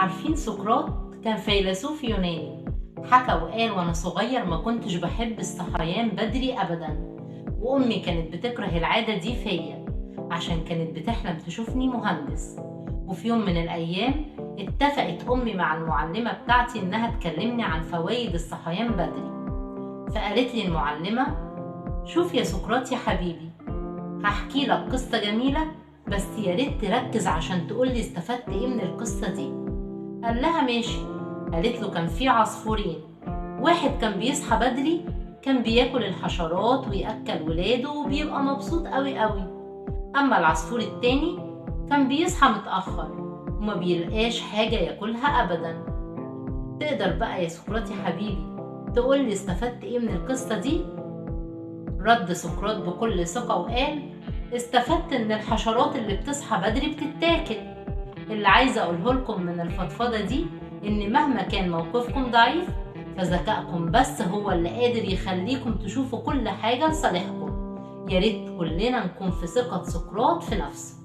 عارفين سقراط كان فيلسوف يوناني. حكى وقال وانا صغير ما كنتش بحب الصحيان بدري ابدا، وامي كانت بتكره العادة دي فيا عشان كانت بتحلم تشوفني مهندس. وفي يوم من الايام اتفقت امي مع المعلمة بتاعتي انها تكلمني عن فوائد الصحيان بدري. فقالت لي المعلمة: شوف يا سقراط يا حبيبي، هحكي لك قصة جميلة بس يا ريت تركز عشان تقولي استفدت ايه من القصة دي. قال لها ماشي. قالت له: كان في عصفورين، واحد كان بيصحى بدري، كان بياكل الحشرات ويأكل ولاده وبيبقى مبسوط قوي قوي. اما العصفور التاني كان بيصحى متأخر وما بيلقاش حاجة ياكلها ابدا. تقدر بقى يا سقراط يا حبيبي تقولي استفدت ايه من القصة دي؟ رد سقراط بكل ثقة وقال: استفدت ان الحشرات اللي بتصحى بدري بتتاكل. اللي عايزة اقوله لكم من الفضفضة دي ان مهما كان موقفكم ضعيف فذكائكم بس هو اللي قادر يخليكم تشوفوا كل حاجة لصالحكم. يا ريت كلنا نكون في ثقة سقراط في نفسه.